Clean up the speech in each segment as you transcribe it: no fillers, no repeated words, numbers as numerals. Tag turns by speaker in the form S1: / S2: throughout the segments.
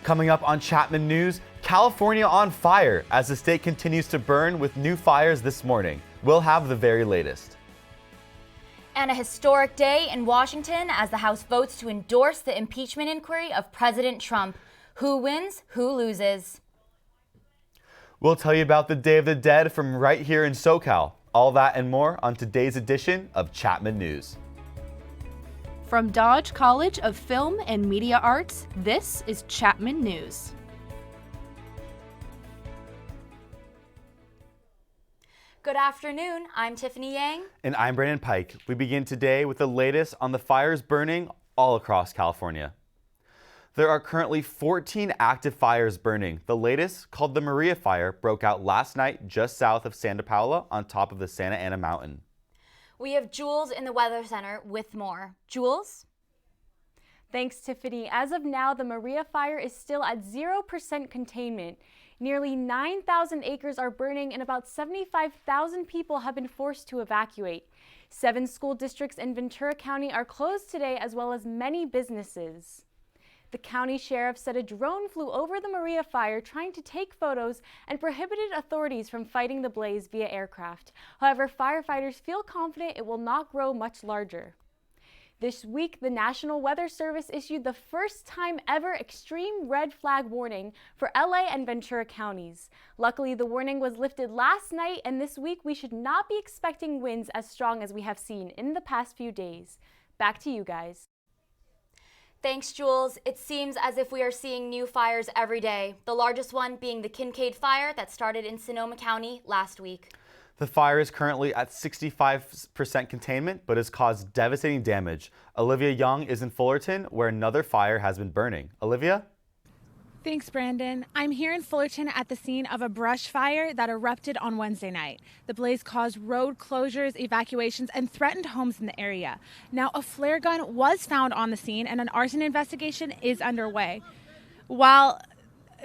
S1: Coming up on Chapman News, California on fire as the state continues to burn with new fires this morning. We'll have the very latest.
S2: And a historic day in Washington as the House votes to endorse the impeachment inquiry of President Trump. Who wins, who loses?
S1: We'll tell you about the Day of the Dead from right here in SoCal. All that and more on today's edition of Chapman News.
S3: From Dodge College of Film and Media Arts, this is Chapman News.
S2: Good afternoon, I'm Tiffany Yang.
S1: And I'm Brandon Pike. We begin today with the latest on the fires burning all across California. There are currently 14 active fires burning. The latest, called the Morea Fire, broke out last night just south of Santa Paula on top of the Santa Ana Mountain.
S2: We have Jules in the Weather Center with more. Jules?
S4: Thanks, Tiffany. As of now, the Morea Fire is still at 0% containment. Nearly 9,000 acres are burning and about 75,000 people have been forced to evacuate. 7 school districts in Ventura County are closed today, as well as many businesses. The county sheriff said a drone flew over the Morea Fire trying to take photos and prohibited authorities from fighting the blaze via aircraft. However, firefighters feel confident it will not grow much larger. This week, the National Weather Service issued the first time ever extreme red flag warning for LA and Ventura counties. Luckily, the warning was lifted last night, and this week we should not be expecting winds as strong as we have seen in the past few days. Back to you guys.
S2: Thanks, Jules. It seems as if we are seeing new fires every day, the largest one being the Kincaid Fire that started in Sonoma County last week.
S1: The fire is currently at 65% containment, but has caused devastating damage. Olivia Young is in Fullerton, where another fire has been burning. Olivia?
S5: Thanks, Brandon. I'm here in Fullerton at the scene of a brush fire that erupted on Wednesday night. The blaze caused road closures, evacuations, and threatened homes in the area. Now, a flare gun was found on the scene, and an arson investigation is underway. While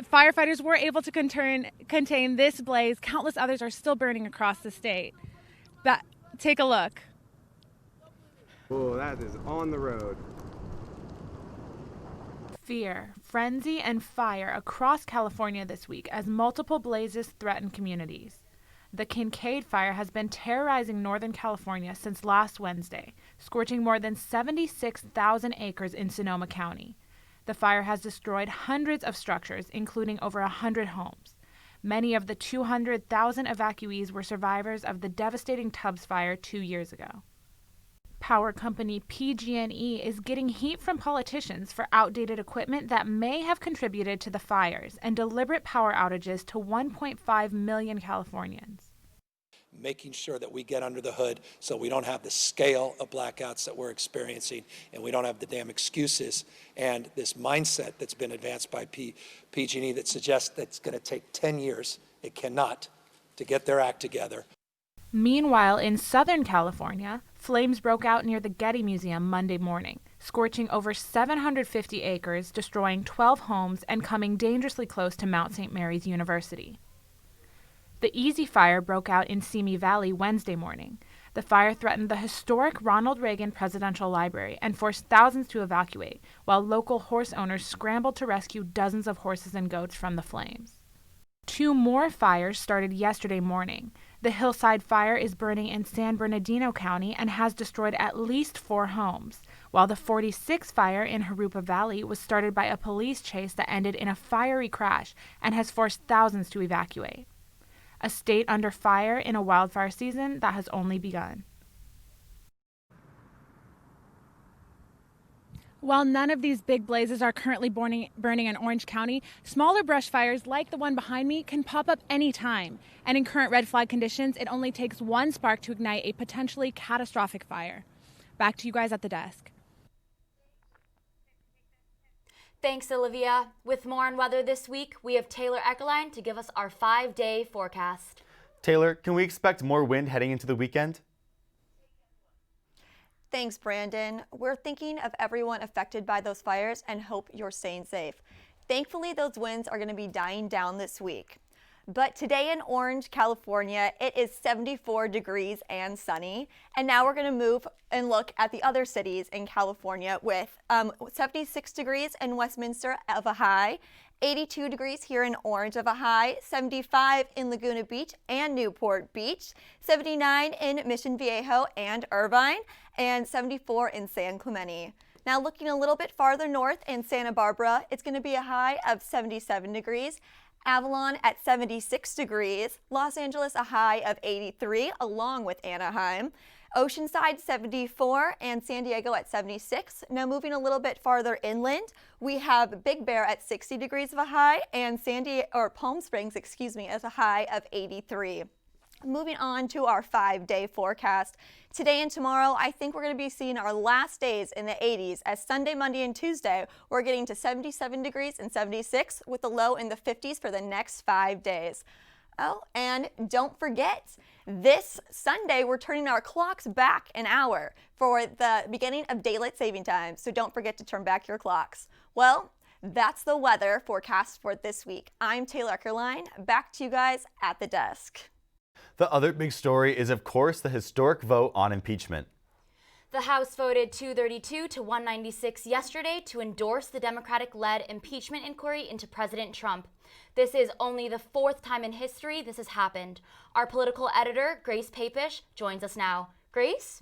S5: firefighters were able to contain this blaze, countless others are still burning across the state. But take a look.
S6: Oh, that is on the road.
S7: Fear, frenzy, and fire across California this week as multiple blazes threaten communities. The Kincaid Fire has been terrorizing Northern California since last Wednesday, scorching more than 76,000 acres in Sonoma County. The fire has destroyed hundreds of structures, including over 100 homes. Many of the 200,000 evacuees were survivors of the devastating Tubbs Fire 2 years ago. Power company PG&E is getting heat from politicians for outdated equipment that may have contributed to the fires and deliberate power outages to 1.5 million Californians.
S8: Making sure that we get under the hood so we don't have the scale of blackouts that we're experiencing, and we don't have the damn excuses and this mindset that's been advanced by PG&E that suggests that it's going to take 10 years. It cannot, to get their act together.
S7: Meanwhile, in Southern California, flames broke out near the Getty Museum Monday morning, scorching over 750 acres, destroying 12 homes, and coming dangerously close to Mount St. Mary's University. The Easy Fire broke out in Simi Valley Wednesday morning. The fire threatened the historic Ronald Reagan Presidential Library and forced thousands to evacuate, while local horse owners scrambled to rescue dozens of horses and goats from the flames. 2 more fires started yesterday morning. The Hillside Fire is burning in San Bernardino County and has destroyed at least 4 homes, while the 46 Fire in Jurupa Valley was started by a police chase that ended in a fiery crash and has forced thousands to evacuate. A state under fire in a wildfire season that has only begun.
S5: While none of these big blazes are currently burning in Orange County, smaller brush fires like the one behind me can pop up anytime. And in current red flag conditions, it only takes one spark to ignite a potentially catastrophic fire. Back to you guys at the desk.
S2: Thanks, Olivia. With more on weather this week, we have Taylor Eckerline to give us our 5-day forecast.
S1: Taylor, can we expect more wind heading into the weekend?
S9: Thanks, Brandon. We're thinking of everyone affected by those fires and hope you're staying safe. Thankfully, those winds are going to be dying down this week. But today in Orange, California, it is 74 degrees and sunny. And now we're going to move and look at the other cities in California with 76 degrees in Westminster of a high 82 degrees here in Orange of a high, 75 in Laguna Beach and Newport Beach, 79 in Mission Viejo and Irvine, and 74 in San Clemente. Now looking a little bit farther north in Santa Barbara, it's going to be a high of 77 degrees. Avalon at 76 degrees, Los Angeles a high of 83 along with Anaheim, Oceanside 74 and San Diego at 76. Now moving a little bit farther inland, we have Big Bear at 60 degrees of a high and Palm Springs, as a high of 83. Moving on to our 5-day forecast. Today and tomorrow, I think we're going to be seeing our last days in the 80s as Sunday, Monday, and Tuesday, we're getting to 77 degrees and 76 with the low in the 50s for the next 5 days. Oh, and don't forget, this Sunday, we're turning our clocks back an hour for the beginning of daylight saving time. So don't forget to turn back your clocks. Well, that's the weather forecast for this week. I'm Taylor Eckerline. Back to you guys at the desk.
S1: The other big story is, of course, the historic vote on impeachment.
S2: The House voted 232 to 196 yesterday to endorse the Democratic-led impeachment inquiry into President Trump. This is only the 4th time in history this has happened. Our political editor, Grace Papish, joins us now. Grace?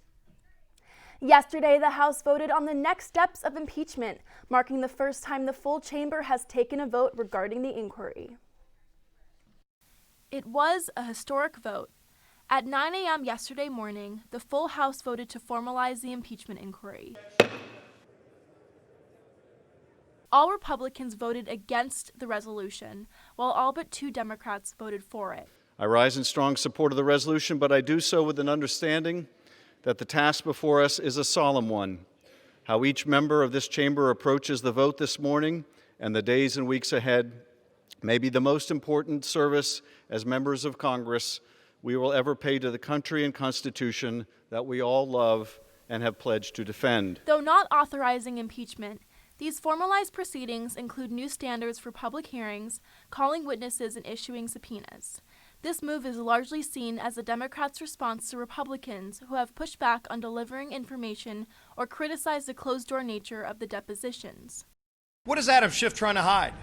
S10: Yesterday, the House voted on the next steps of impeachment, marking the first time the full chamber has taken a vote regarding the inquiry.
S3: It was a historic vote. At 9 a.m. yesterday morning, the full House voted to formalize the impeachment inquiry. All Republicans voted against the resolution, while all but 2 Democrats voted for it.
S11: I rise in strong support of the resolution, but I do so with an understanding that the task before us is a solemn one. How each member of this chamber approaches the vote this morning and the days and weeks ahead may be the most important service as members of Congress we will ever pay to the country and Constitution that we all love and have pledged to defend.
S3: Though not authorizing impeachment, these formalized proceedings include new standards for public hearings, calling witnesses, and issuing subpoenas. This move is largely seen as the Democrats' response to Republicans who have pushed back on delivering information or criticized the closed-door nature of the depositions.
S12: What is Adam Schiff trying to hide?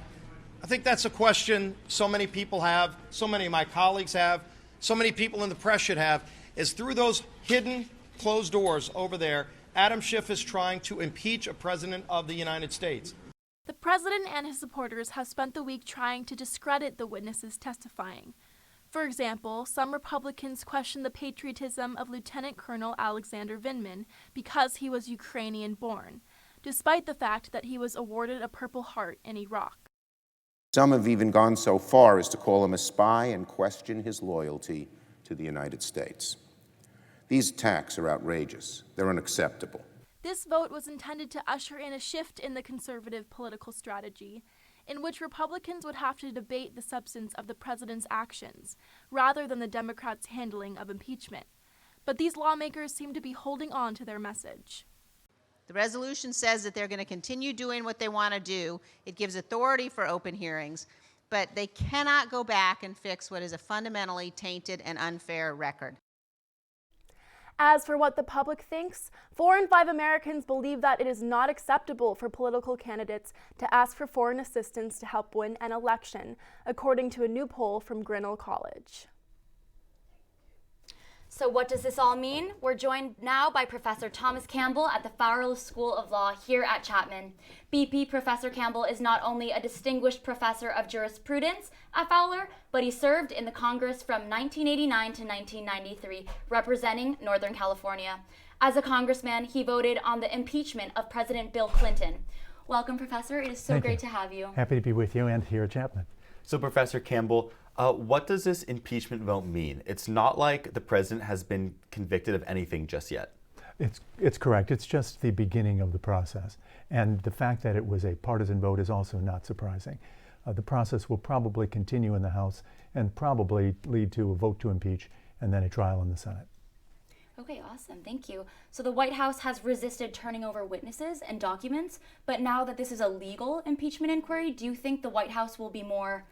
S12: I think that's a question so many people have, so many of my colleagues have, so many people in the press should have, is through those hidden closed doors over there, Adam Schiff is trying to impeach a president of the United States.
S3: The president and his supporters have spent the week trying to discredit the witnesses testifying. For example, some Republicans question the patriotism of Lieutenant Colonel Alexander Vindman because he was Ukrainian-born, despite the fact that he was awarded a Purple Heart in Iraq.
S13: Some have even gone so far as to call him a spy and question his loyalty to the United States. These attacks are outrageous. They're unacceptable.
S3: This vote was intended to usher in a shift in the conservative political strategy, in which Republicans would have to debate the substance of the president's actions, rather than the Democrats' handling of impeachment. But these lawmakers seem to be holding on to their message.
S14: The resolution says that they're going to continue doing what they want to do. It gives authority for open hearings, but they cannot go back and fix what is a fundamentally tainted and unfair record.
S10: As for what the public thinks, 4 in 5 Americans believe that it is not acceptable for political candidates to ask for foreign assistance to help win an election, according to a new poll from Grinnell College.
S2: So what does this all mean? We're joined now by Professor Thomas Campbell at the Fowler School of Law here at Chapman. BP Professor Campbell is not only a distinguished professor of jurisprudence at Fowler, but he served in the Congress from 1989 to 1993, representing Northern California. As a congressman, he voted on the impeachment of President Bill Clinton. Welcome, Professor. It is so great to have you.
S15: Happy to be with you and here at Chapman.
S1: So, Professor Campbell, what does this impeachment vote mean? It's not like the president has been convicted of anything just yet.
S15: It's correct. It's just the beginning of the process. And the fact that it was a partisan vote is also not surprising. The process will probably continue in the House and probably lead to a vote to impeach and then a trial in the Senate.
S2: Okay, awesome. Thank you. So the White House has resisted turning over witnesses and documents, but now that this is a legal impeachment inquiry, do you think the White House will be more,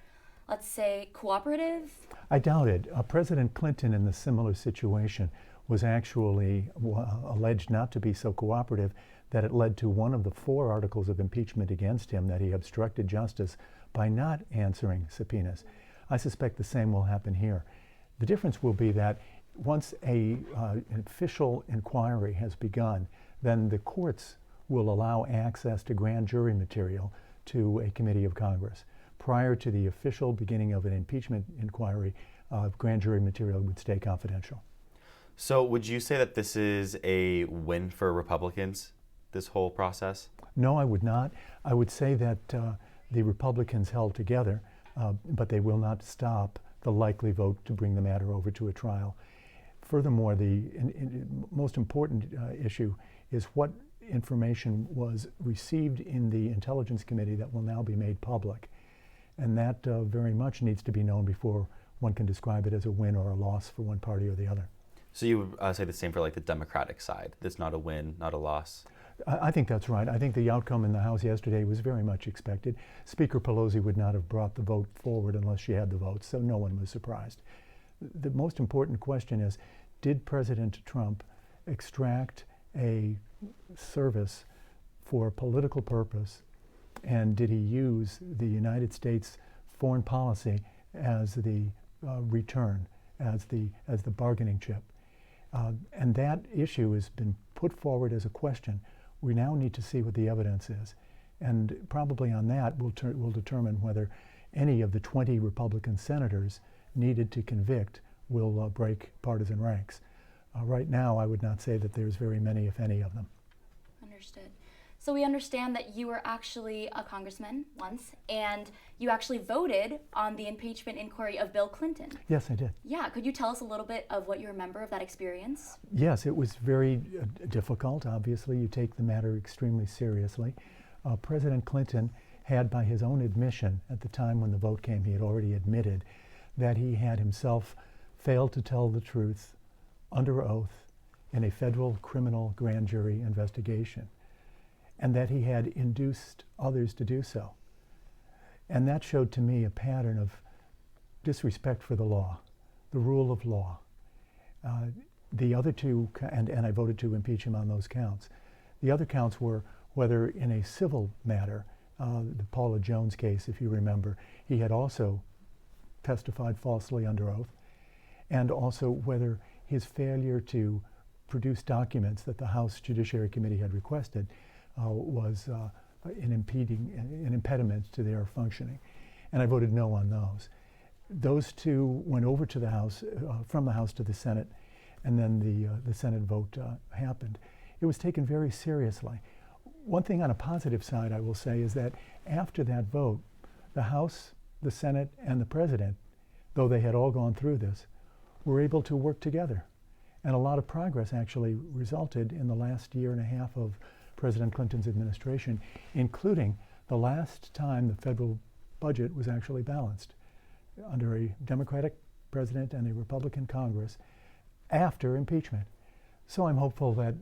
S2: let's say, cooperative?
S15: I doubt it. President Clinton, in the similar situation, was actually alleged not to be so cooperative that it led to one of the 4 articles of impeachment against him, that he obstructed justice by not answering subpoenas. I suspect the same will happen here. The difference will be that once an official inquiry has begun, then the courts will allow access to grand jury material to a committee of Congress. Prior to the official beginning of an impeachment inquiry, grand jury material would stay confidential.
S1: So would you say that this is a win for Republicans, this whole process?
S15: No, I would not. I would say that the Republicans held together, but they will not stop the likely vote to bring the matter over to a trial. Furthermore, the most important issue is what information was received in the Intelligence Committee that will now be made public. And that very much needs to be known before one can describe it as a win or a loss for one party or the other.
S1: So you would say the same for like the Democratic side. That's not a win, not a loss.
S15: I think that's right. I think the outcome in the House yesterday was very much expected. Speaker Pelosi would not have brought the vote forward unless she had the votes, so no one was surprised. The most important question is, did President Trump extract a service for a political purpose, and did he use the United States foreign policy as the return, as the bargaining chip? And that issue has been put forward as a question. We now need to see what the evidence is. And probably on that, we'll determine whether any of the 20 Republican senators needed to convict will break partisan ranks. Right now, I would not say that there's very many, if any, of them.
S2: Understood. So we understand that you were actually a congressman once, and you actually voted on the impeachment inquiry of Bill Clinton.
S15: Yes, I did.
S2: Yeah, could you tell us a little bit of what you remember of that experience?
S15: Yes, it was very difficult. Obviously, you take the matter extremely seriously. President Clinton had, by his own admission at the time when the vote came, he had already admitted that he had himself failed to tell the truth under oath in a federal criminal grand jury investigation, and that he had induced others to do so. And that showed to me a pattern of disrespect for the law, the rule of law. The other two, and I voted to impeach him on those counts. The other counts were whether in a civil matter, the Paula Jones case, if you remember, he had also testified falsely under oath, and also whether his failure to produce documents that the House Judiciary Committee had requested was an impediment to their functioning. And I voted no on those. Those two went over to the House, from the House to the Senate, and then the Senate vote happened. It was taken very seriously. One thing on a positive side I will say is that after that vote, the House, the Senate, and the President, though they had all gone through this, were able to work together. And a lot of progress actually resulted in the last year and a half of President Clinton's administration, including the last time the federal budget was actually balanced under a Democratic president and a Republican Congress after impeachment. So I'm hopeful that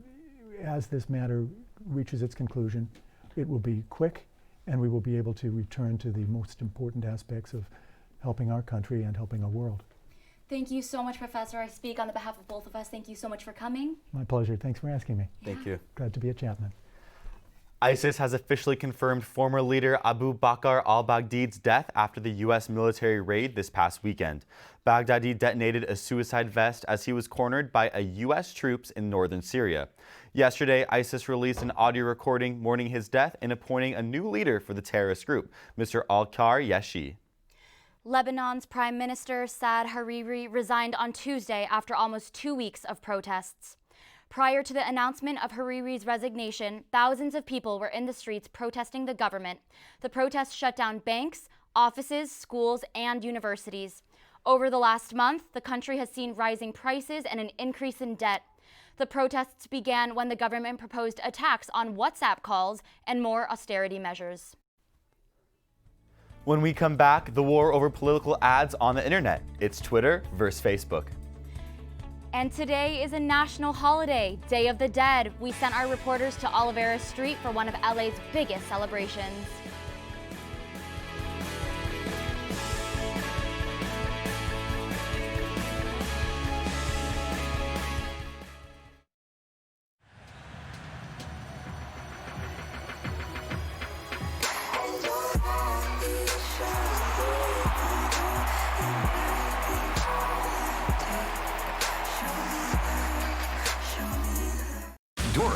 S15: as this matter reaches its conclusion, it will be quick and we will be able to return to the most important aspects of helping our country and helping our world.
S2: Thank you so much, Professor. I speak on the behalf of both of us. Thank you so much for coming.
S15: My pleasure. Thanks for asking me.
S1: Thank you.
S15: Glad to be at Chapman.
S1: ISIS has officially confirmed former leader Abu Bakr al-Baghdadi's death after the U.S. military raid this past weekend. Baghdadi detonated a suicide vest as he was cornered by U.S. troops in northern Syria. Yesterday, ISIS released an audio recording mourning his death and appointing a new leader for the terrorist group, Mr. Al-Kar Yeshi.
S2: Lebanon's Prime Minister Saad Hariri resigned on Tuesday after almost 2 weeks of protests. Prior to the announcement of Hariri's resignation, thousands of people were in the streets protesting the government. The protests shut down banks, offices, schools, and universities. Over the last month, the country has seen rising prices and an increase in debt. The protests began when the government proposed a tax on WhatsApp calls and more austerity measures.
S1: When we come back, the war over political ads on the internet. It's Twitter versus Facebook.
S2: And today is a national holiday, Day of the Dead. We sent our reporters to Olivera Street for one of LA's biggest celebrations.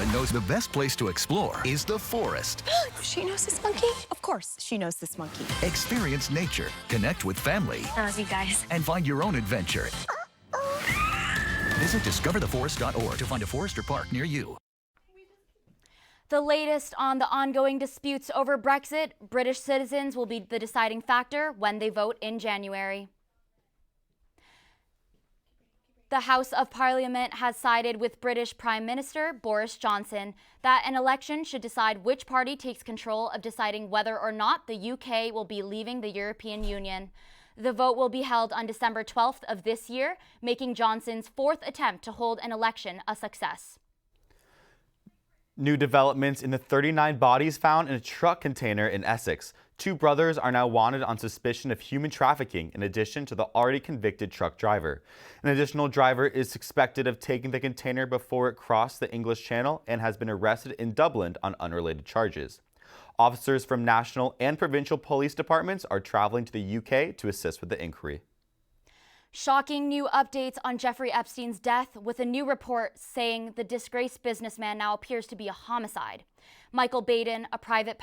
S16: woman knows the best place to explore is the forest.
S17: She knows this monkey? Of course she knows this monkey.
S16: Experience nature, connect with family,
S17: You guys.
S16: and find your own adventure. Visit discovertheforest.org to find a forest or park near you.
S2: The latest on the ongoing disputes over Brexit, British citizens will be the deciding factor when they vote in January. The House of Parliament has sided with British Prime Minister Boris Johnson that an election should decide which party takes control of deciding whether or not the UK will be leaving the European Union. The vote will be held on December 12th of this year, making Johnson's fourth attempt to hold an election a success.
S1: New developments in the 39 bodies found in a truck container in Essex. 2 brothers are now wanted on suspicion of human trafficking in addition to the already convicted truck driver. An additional driver is suspected of taking the container before it crossed the English Channel and has been arrested in Dublin on unrelated charges. Officers from national and provincial police departments are traveling to the UK to assist with the inquiry.
S2: Shocking new updates on Geoffrey Epstein's death, with a new report saying the disgraced businessman now appears to be a homicide. Michael Baden, a private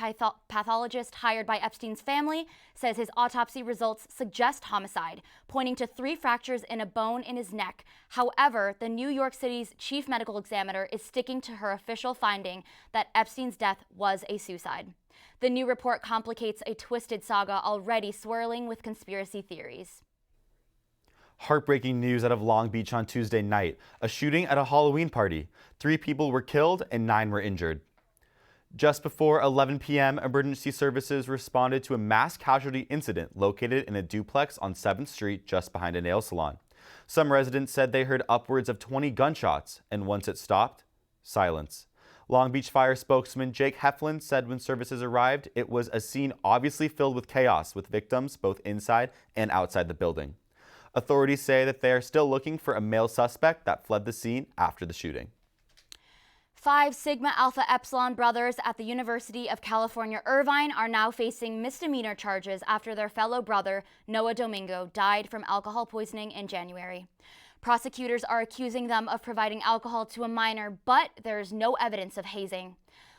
S2: pathologist hired by Epstein's family, says his autopsy results suggest homicide, pointing to 3 fractures in a bone in his neck. However, the New York City's chief medical examiner is sticking to her official finding that Epstein's death was a suicide. The new report complicates a twisted saga already swirling with conspiracy theories.
S1: Heartbreaking news out of Long Beach on Tuesday night. A shooting at a Halloween party. 3 people were killed and 9 were injured. Just before 11 p.m., emergency services responded to a mass casualty incident located in a duplex on 7th Street just behind a nail salon. Some residents said they heard upwards of 20 gunshots, and once it stopped, silence. Long Beach Fire spokesman Jake Heflin said when services arrived, it was a scene obviously filled with chaos, with victims both inside and outside the building. Authorities say that they are still looking for a male suspect that fled the scene after the shooting.
S2: 5 Sigma Alpha Epsilon brothers at the University of California, Irvine are now facing misdemeanor charges after their fellow brother, Noah Domingo, died from alcohol poisoning in January. Prosecutors are accusing them of providing alcohol to a minor, but there is no evidence of hazing.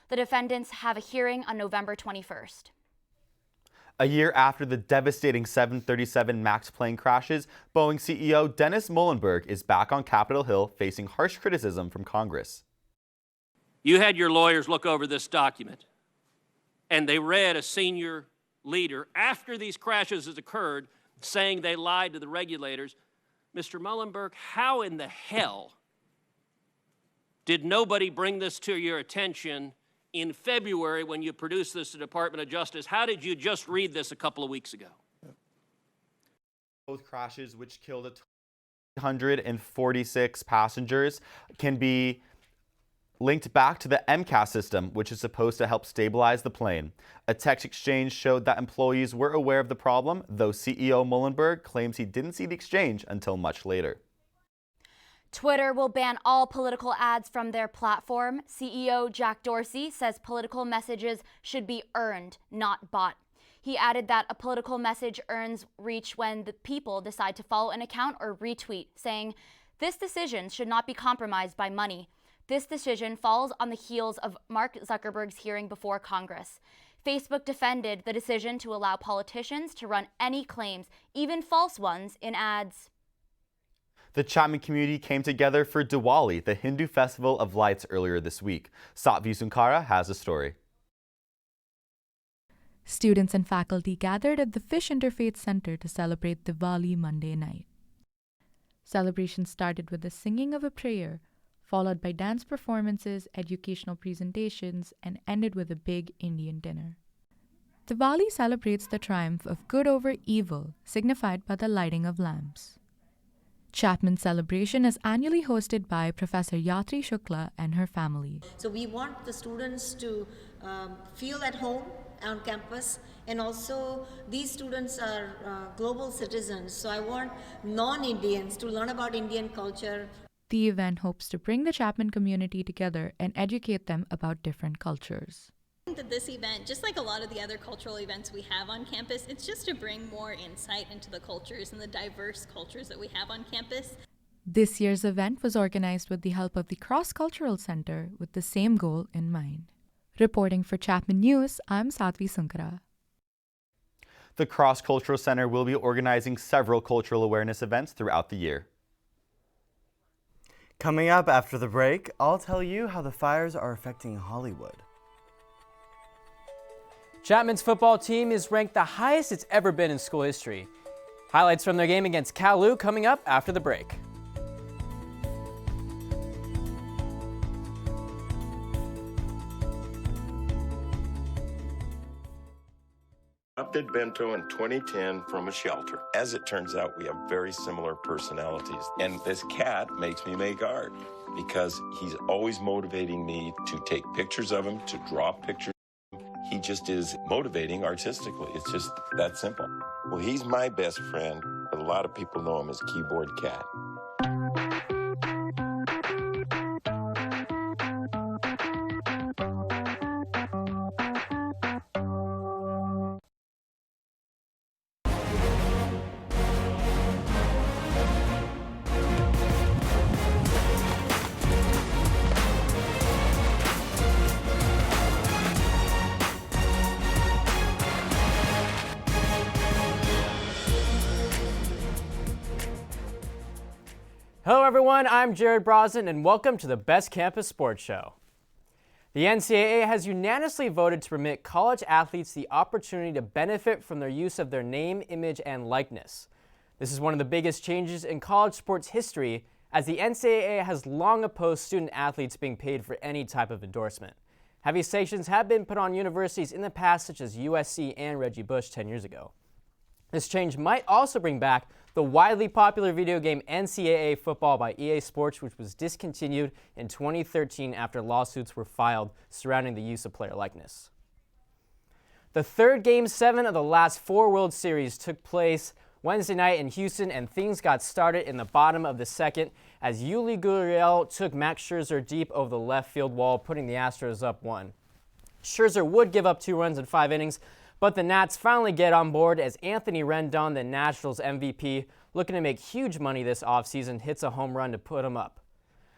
S2: The defendants have a hearing on November 21st.
S1: A year after the devastating 737 MAX plane crashes, Boeing CEO Dennis Muilenburg is back on Capitol Hill facing harsh criticism from Congress.
S18: You had your lawyers look over this document, and they read a senior leader after these crashes has occurred saying they lied to the regulators. Mr. Muilenburg, how in the hell did nobody bring this to your attention in February when you produced this to the Department of Justice? How did you just read this a couple of weeks ago?
S1: Both crashes, which killed 146 passengers, can be linked back to the MCAS system, which is supposed to help stabilize the plane. A text exchange showed that employees were aware of the problem, though CEO Muilenburg claims he didn't see the exchange until much later.
S2: Twitter will ban all political ads from their platform. CEO Jack Dorsey says political messages should be earned, not bought. He added that a political message earns reach when the people decide to follow an account or retweet, saying, "This decision should not be compromised by money." This decision falls on the heels of Mark Zuckerberg's hearing before Congress. Facebook defended the decision to allow politicians to run any claims, even false ones, in ads.
S1: The Chapman community came together for Diwali, the Hindu festival of lights, earlier this week. Sattvi Sunkara has a story.
S19: Students and faculty gathered at the Fish Interfaith Center to celebrate Diwali Monday night. Celebrations started with the singing of a prayer, followed by dance performances, educational presentations, and ended with a big Indian dinner. Diwali celebrates the triumph of good over evil, signified by the lighting of lamps. Chapman celebration is annually hosted by Professor Yatri Shukla and her family.
S20: So we want the students to feel at home on campus, and also these students are global citizens, so I want non-Indians to learn about Indian culture.
S19: The event hopes to bring the Chapman community together and educate them about different cultures.
S21: I think that this event, just like a lot of the other cultural events we have on campus, it's just to bring more insight into the cultures and the diverse cultures that we have on campus.
S19: This year's event was organized with the help of the Cross Cultural Center with the same goal in mind. Reporting for Chapman News, I'm Sattvi Sunkara.
S1: The Cross Cultural Center will be organizing several cultural awareness events throughout the year.
S4: Coming up after the break, I'll tell you how the fires are affecting Hollywood.
S22: Chapman's football team is ranked the highest it's ever been in school history. Highlights from their game against Cal coming up after the break.
S23: Adopted Bento in 2010 from a shelter. As it turns out, we have very similar personalities. And this cat makes me make art because he's always motivating me to take pictures of him, to draw pictures. He just is motivating artistically. It's just that simple. Well, he's my best friend, but a lot of people know him as Keyboard Cat.
S22: Hello everyone, I'm Jared Brosnan and welcome to the Best Campus Sports Show. The NCAA has unanimously voted to permit college athletes the opportunity to benefit from their use of their name, image, and likeness. This is one of the biggest changes in college sports history, as the NCAA has long opposed student athletes being paid for any type of endorsement. Heavy sanctions have been put on universities in the past, such as USC and Reggie Bush 10 years ago. This change might also bring back the widely popular video game NCAA Football by EA Sports, which was discontinued in 2013 after lawsuits were filed surrounding the use of player likeness. The third Game 7 of the last 4 World Series took place Wednesday night in Houston, and things got started in the bottom of the second as Yuli Gurriel took Max Scherzer deep over the left field wall, putting the Astros up 1. Scherzer would give up 2 runs in 5 innings, but the Nats finally get on board as Anthony Rendon, the Nationals MVP, looking to make huge money this offseason, hits a home run to put him up.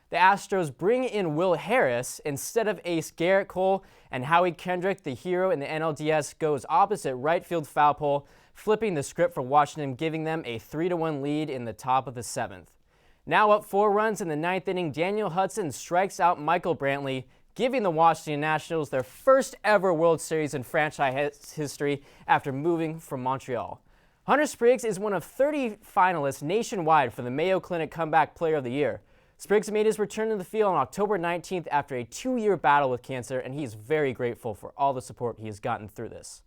S22: The Astros bring in Will Harris instead of ace Garrett Cole, and Howie Kendrick, the hero in the NLDS, goes opposite right field foul pole, flipping the script for Washington, giving them a 3-1 lead in the top of the 7th. Now up 4 runs in the 9th inning, Daniel Hudson strikes out Michael Brantley, giving the Washington Nationals their first ever World Series in franchise history after moving from Montreal. Hunter Spriggs is one of 30 finalists nationwide for the Mayo Clinic Comeback Player of the Year. Spriggs made his return to the field on October 19th after a 2-year battle with cancer, and he's very grateful for all the support he has gotten through this.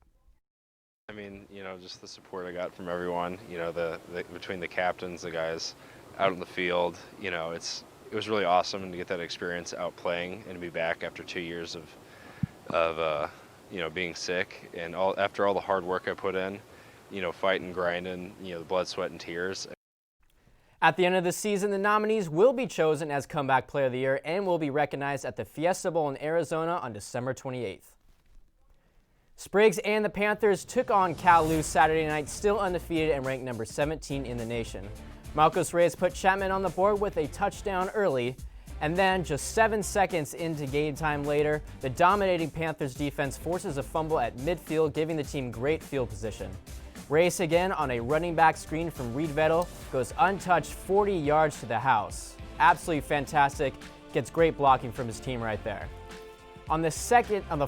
S24: I mean, just the support I got from everyone, the between the captains, the guys out in the field, it was really awesome to get that experience out playing and to be back after 2 years of being sick, and after all the hard work I put in, fighting, grinding, the blood, sweat, and tears.
S22: At the end of the season, the nominees will be chosen as Comeback Player of the Year and will be recognized at the Fiesta Bowl in Arizona on December 28th. Spriggs and the Panthers took on Cal Saturday night, still undefeated and ranked number 17 in the nation. Marcos Reyes put Chapman on the board with a touchdown early, and then just 7 seconds into game time later, the dominating Panthers defense forces a fumble at midfield, giving the team great field position. Reyes again on a running back screen from Reed Vettel goes untouched 40 yards to the house. Absolutely fantastic, gets great blocking from his team right there. On the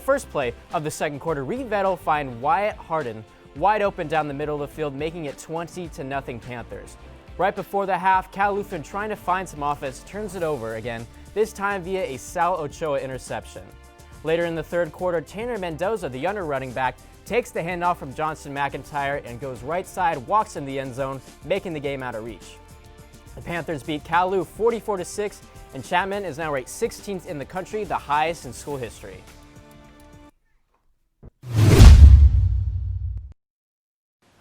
S22: first play of the second quarter, Reed Vettel finds Wyatt Harden wide open down the middle of the field, making it 20-0 Panthers. Right before the half, Cal Lutheran, trying to find some offense, turns it over again, this time via a Sal Ochoa interception. Later in the third quarter, Tanner Mendoza, the younger running back, takes the handoff from Johnston McIntyre and goes right side, walks in the end zone, making the game out of reach. The Panthers beat Cal 44-6, and Chapman is now ranked 16th in the country, the highest in school history.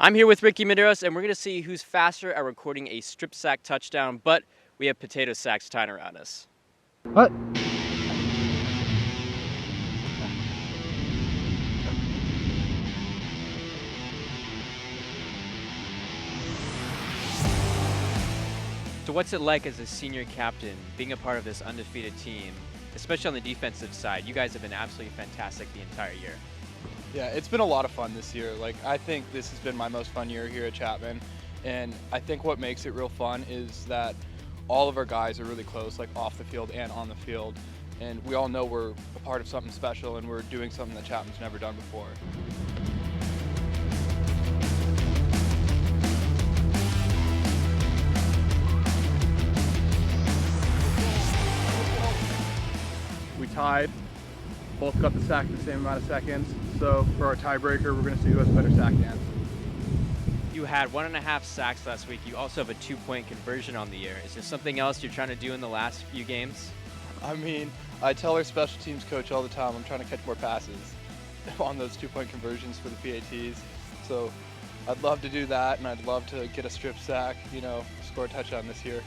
S22: I'm here with Ricky Medeiros, and we're going to see who's faster at recording a strip sack touchdown, but we have potato sacks tying around us.
S6: What?
S5: So what's it like as a senior captain, being a part of this undefeated team, especially on the defensive side? You guys have been absolutely fantastic the entire year.
S7: Yeah, it's been a lot of fun this year. Like, I think this has been my most fun year here at Chapman. And I think what makes it real fun is that all of our guys are really close, like off the field and on the field. And we all know we're a part of something special and we're doing something that Chapman's never done before.
S8: We tied, both got the sack in the same amount of seconds. So for our tiebreaker, we're going to see who has a better sack dance.
S5: You had 1.5 sacks last week. You also have a 2-point conversion on the year. Is there something else you're trying to do in the last few games?
S7: I mean, I tell our special teams coach all the time, I'm trying to catch more passes on those 2-point conversions for the PATs. So I'd love to do that, and I'd love to get a strip sack, you know, score a touchdown this year.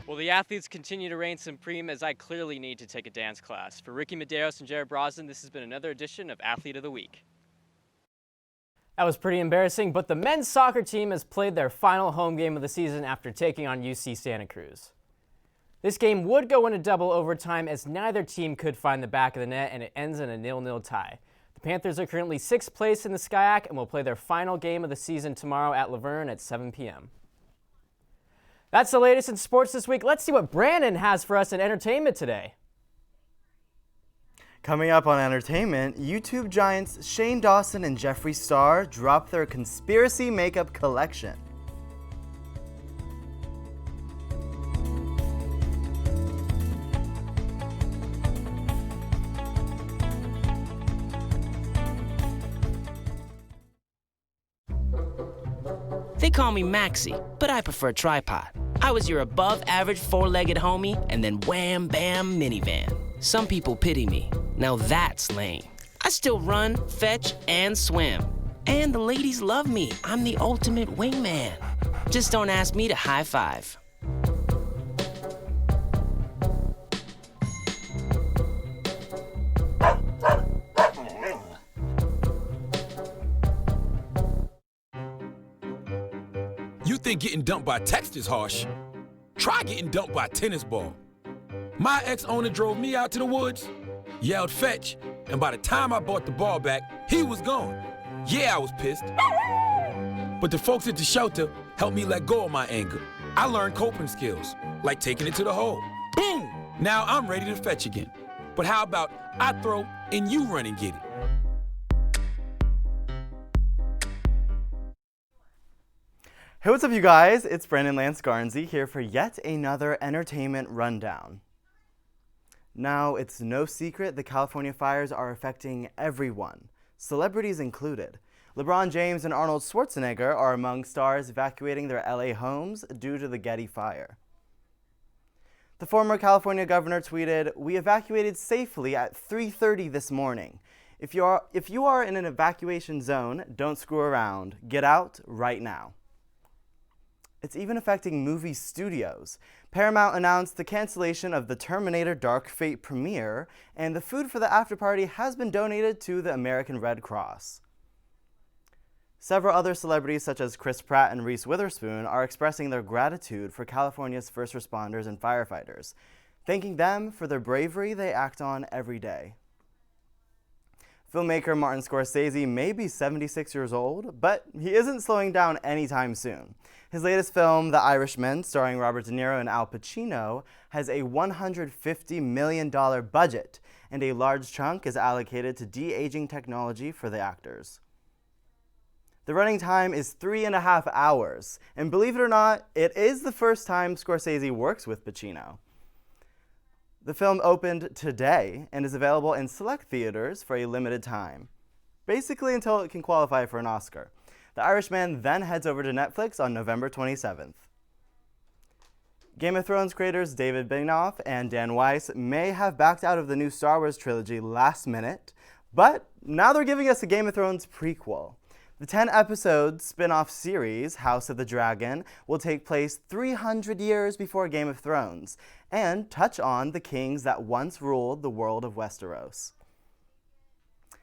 S5: Well, the athletes continue to reign supreme as I clearly need to take a dance class. For Ricky Medeiros and Jared Brosnan, this has been another edition of Athlete of the Week.
S22: That was pretty embarrassing, but the men's soccer team has played their final home game of the season after taking on UC Santa Cruz. This game would go into double overtime as neither team could find the back of the net, and it ends in a 0-0 tie. The Panthers are currently 6th place in the SCIAC and will play their final game of the season tomorrow at Laverne at 7 p.m. That's the latest in sports this week. Let's see what Brandon has for us in entertainment today.
S4: Coming up on entertainment, YouTube giants Shane Dawson and Jeffree Star drop their conspiracy makeup collection.
S9: They call me Maxie, but I prefer tripod. I was your above-average four-legged homie, and then wham, bam, minivan. Some people pity me. Now that's lame. I still run, fetch, and swim. And the ladies love me. I'm the ultimate wingman. Just don't ask me to high five.
S25: You think getting dumped by text is harsh? Try getting dumped by a tennis ball. My ex-owner drove me out to the woods, yelled fetch, and by the time I brought the ball back, he was gone. Yeah, I was pissed. But the folks at the shelter helped me let go of my anger. I learned coping skills, like taking it to the hole. Boom! Now I'm ready to fetch again. But how about I throw and you run and get it?
S4: Hey, what's up, you guys? It's Brandon Lance Garnsey here for yet another entertainment rundown. Now, it's no secret the California fires are affecting everyone, celebrities included. LeBron James and Arnold Schwarzenegger are among stars evacuating their LA homes due to the Getty fire. The former California governor tweeted, "We evacuated safely at 3:30 this morning. If you are in an evacuation zone, don't screw around. Get out right now." It's even affecting movie studios. Paramount announced the cancellation of the Terminator Dark Fate premiere, and the food for the after-party has been donated to the American Red Cross. Several other celebrities such as Chris Pratt and Reese Witherspoon are expressing their gratitude for California's first responders and firefighters, thanking them for their bravery they act on every day. Filmmaker Martin Scorsese may be 76 years old, but he isn't slowing down anytime soon. His latest film, The Irishman, starring Robert De Niro and Al Pacino, has a $150 million budget, and a large chunk is allocated to de-aging technology for the actors. The running time is 3.5 hours, and believe it or not, it is the first time Scorsese works with Pacino. The film opened today and is available in select theaters for a limited time, basically until it can qualify for an Oscar. The Irishman then heads over to Netflix on November 27th. Game of Thrones creators David Benioff and Dan Weiss may have backed out of the new Star Wars trilogy last minute, but now they're giving us a Game of Thrones prequel. The 10-episode spin-off series, House of the Dragon, will take place 300 years before Game of Thrones and touch on the kings that once ruled the world of Westeros.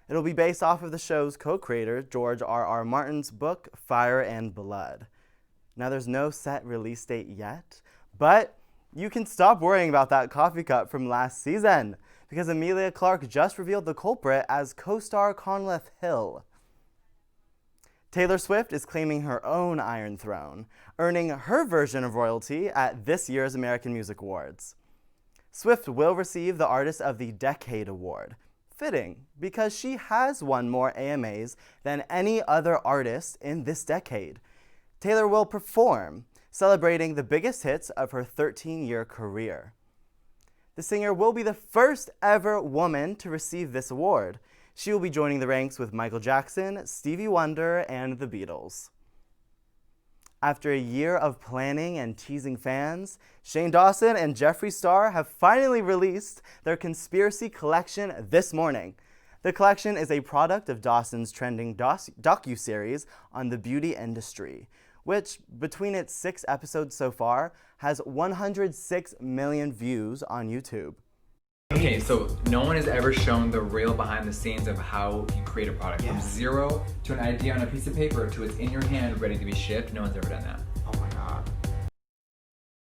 S4: It'll be based off of the show's co-creator, George R.R. Martin's book, Fire and Blood. Now, there's no set release date yet, but you can stop worrying about that coffee cup from last season, because Emilia Clarke just revealed the culprit as co-star Conleth Hill. Taylor Swift is claiming her own Iron Throne, earning her version of royalty at this year's American Music Awards. Swift will receive the Artist of the Decade award, fitting because she has won more AMAs than any other artist in this decade. Taylor will perform, celebrating the biggest hits of her 13-year career. The singer will be the first ever woman to receive this award. She will be joining the ranks with Michael Jackson, Stevie Wonder, and the Beatles. After a year of planning and teasing fans, Shane Dawson and Jeffree Star have finally released their Conspiracy Collection this morning. The collection is a product of Dawson's trending docuseries on the beauty industry, which, between its 6 episodes so far, has 106 million views on YouTube.
S3: Okay, so no one has ever shown the real behind the scenes of how you create a product. From zero to an idea on a piece of paper to it's in your hand ready to be shipped. No one's ever done that.
S4: Oh my god.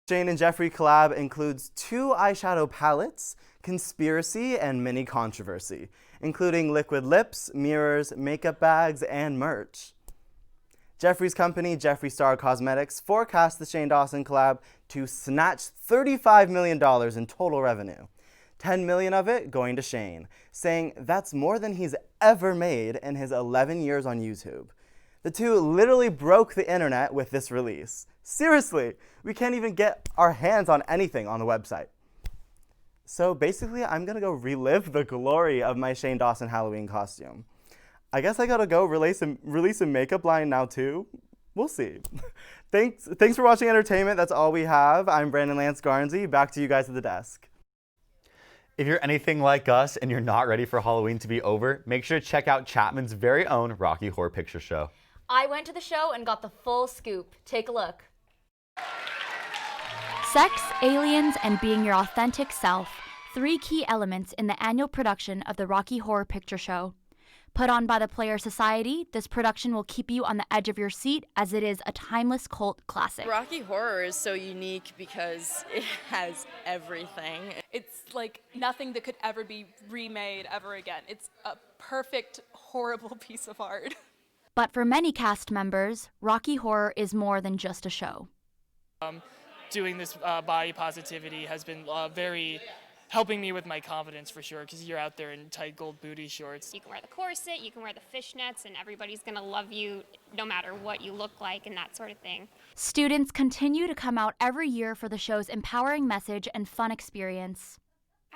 S4: Shane and Jeffree collab includes 2 eyeshadow palettes, Conspiracy and Mini Controversy, including liquid lips, mirrors, makeup bags, and merch. Jeffree's company, Jeffree Star Cosmetics, forecasts the Shane Dawson collab to snatch $35 million in total revenue. 10 million of it going to Shane, saying that's more than he's ever made in his 11 years on YouTube. The two literally broke the internet with this release. Seriously, we can't even get our hands on anything on the website. So basically, I'm gonna go relive the glory of my Shane Dawson Halloween costume. I guess I gotta go release a makeup line now too. We'll see. Thanks for watching entertainment. That's all we have. I'm Brandon Lance Garnsey. Back to you guys at the desk.
S1: If you're anything like us and you're not ready for Halloween to be over, make sure to check out Chapman's very own Rocky Horror Picture Show.
S2: I went to the show and got the full scoop. Take a look. Sex, aliens, and being your authentic self, 3 key elements in the annual production of the Rocky Horror Picture Show. Put on by the Player Society, this production will keep you on the edge of your seat as it is a timeless cult classic.
S11: Rocky Horror is so unique because it has everything.
S12: It's like nothing that could ever be remade ever again. It's a perfect, horrible piece of art.
S2: But for many cast members, Rocky Horror is more than just a show.
S13: Doing this body positivity has been very helping me with my confidence for sure, because you're out there in tight gold booty shorts.
S14: You can wear the corset, you can wear the fishnets, and everybody's gonna love you no matter what you look like and that sort of thing.
S2: Students continue to come out every year for the show's empowering message and fun experience.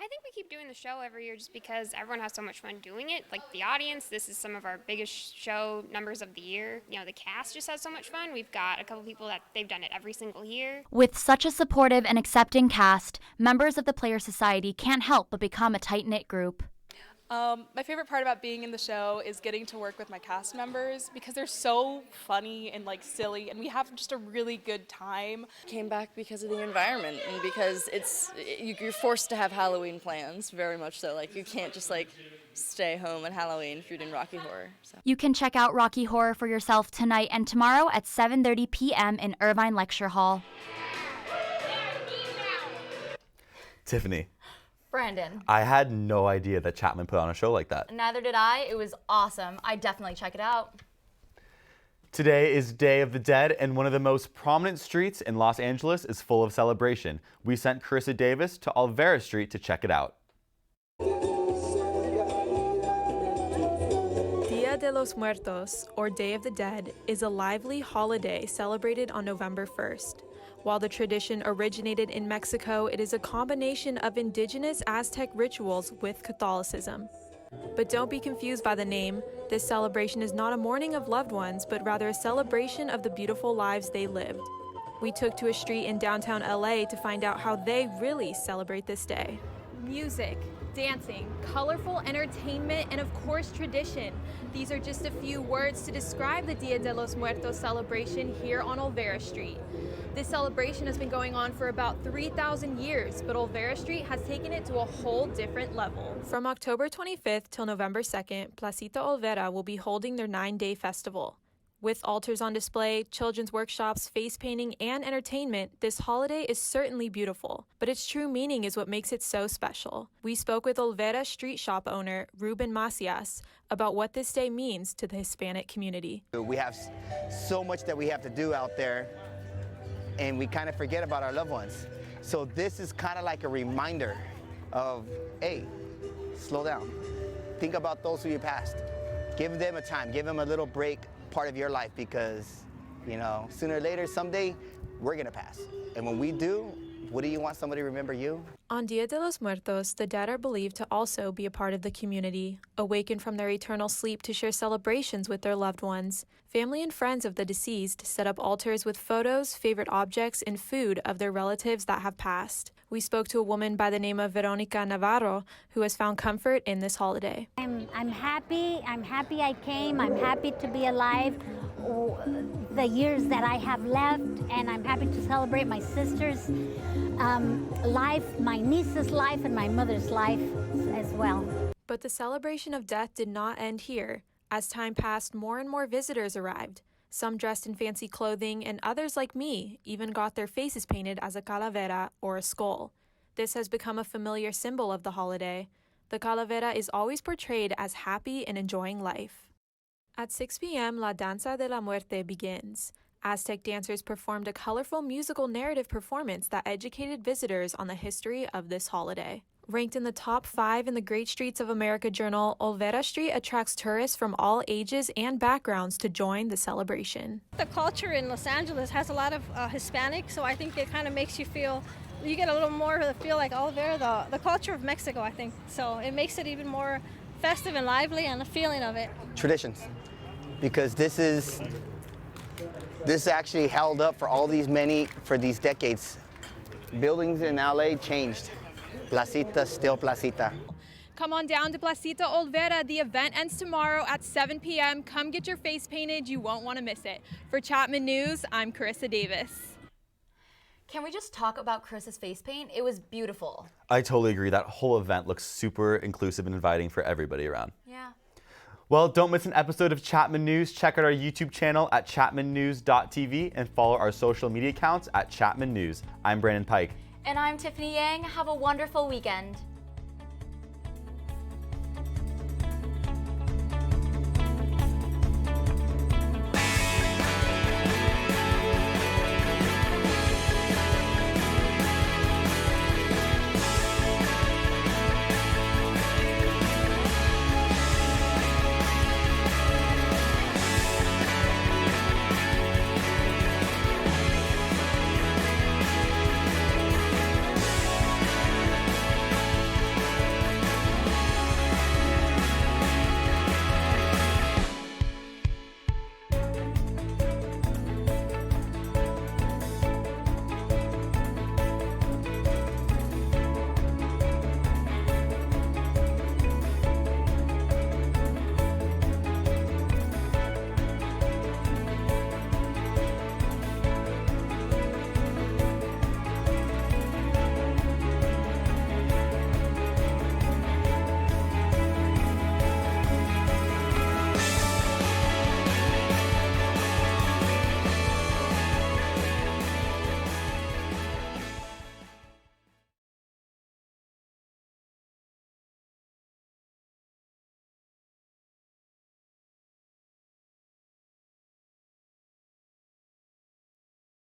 S14: I think we keep doing the show every year just because everyone has so much fun doing it. Like the audience, this is some of our biggest show numbers of the year. You know, the cast just has so much fun. We've got a couple people that they've done it every single year.
S2: With such a supportive and accepting cast, members of the Player Society can't help but become a tight-knit group.
S12: My favorite part about being in the show is getting to work with my cast members because they're so funny and like silly, and we have just a really good time.
S11: Came back because of the environment and because you're forced to have Halloween plans, very much so. Like you can't just like stay home on Halloween if you're doing Rocky Horror. So.
S2: You can check out Rocky Horror for yourself tonight and tomorrow at 7:30 p.m. in Irvine Lecture Hall.
S1: Tiffany.
S2: Brandon.
S1: I had no idea that Chapman put on a show like that.
S2: Neither did I. It was awesome. I definitely check it out.
S1: Today is Day of the Dead, and one of the most prominent streets in Los Angeles is full of celebration. We sent Carissa Davis to Olvera Street to check it out.
S26: Dia de los Muertos, or Day of the Dead, is a lively holiday celebrated on November 1st. While the tradition originated in Mexico, it is a combination of indigenous Aztec rituals with Catholicism. But don't be confused by the name. This celebration is not a mourning of loved ones, but rather a celebration of the beautiful lives they lived. We took to a street in downtown LA to find out how they really celebrate this day.
S27: Music,
S26: dancing, colorful entertainment, and of course tradition. These are just a few words to describe the Dia de los Muertos celebration here on Olvera Street. This celebration has been going on for about 3,000 years, but Olvera Street has taken it to a whole different level. From October 25th till November 2nd, Placita Olvera will be holding their 9-day festival. With altars on display, children's workshops, face painting, and entertainment, this holiday is certainly beautiful, but its true meaning is what makes it so special. We spoke with Olvera street shop owner Ruben Macias about what this day means to the Hispanic community.
S10: We have so much that we have to do out there, and we kind of forget about our loved ones. So this is kind of like a reminder of, hey, slow down. Think about those who you passed. Give them a time, give them a little break, part of your life, because, you know, sooner or later, someday, we're gonna pass. And when we do, what do you want somebody to remember you?
S26: On Dia de los Muertos, the dead are believed to also be a part of the community, awakened from their eternal sleep to share celebrations with their loved ones. Family and friends of the deceased set up altars with photos, favorite objects, and food of their relatives that have passed. We spoke to a woman by the name of Veronica Navarro, who has found comfort in this holiday.
S15: I'm happy I came. I'm happy to be alive the years that I have left, and I'm happy to celebrate my sister's life, my niece's life, and my mother's life as well.
S26: But the celebration of death did not end here. As time passed, more and more visitors arrived. Some dressed in fancy clothing, and others, like me, even got their faces painted as a calavera or a skull. This has become a familiar symbol of the holiday. The calavera is always portrayed as happy and enjoying life. At 6 p.m., La Danza de la Muerte begins. Aztec dancers performed a colorful musical narrative performance that educated visitors on the history of this holiday. Ranked in the top 5 in the Great Streets of America journal, Olvera Street attracts tourists from all ages and backgrounds to join the celebration.
S16: The culture in Los Angeles has a lot of Hispanic, so I think it kind of makes you feel, you get a little more of the feel like Olvera, the culture of Mexico, I think. So it makes it even more festive and lively, and the feeling of it.
S10: Traditions, because this actually held up for these decades. Buildings in LA changed. Placita, still Placita.
S26: Come on down to Placita Olvera. The event ends tomorrow at 7 p.m. Come get your face painted. You won't want to miss it. For Chapman News, I'm Carissa Davis.
S2: Can we just talk about Carissa's face paint? It was beautiful.
S1: I totally agree. That whole event looks super inclusive and inviting for everybody around.
S2: Yeah.
S1: Well, don't miss an episode of Chapman News. Check out our YouTube channel at chapmannews.tv and follow our social media accounts at Chapman News. I'm Brandon Pike.
S2: And I'm Tiffany Yang. Have a wonderful weekend.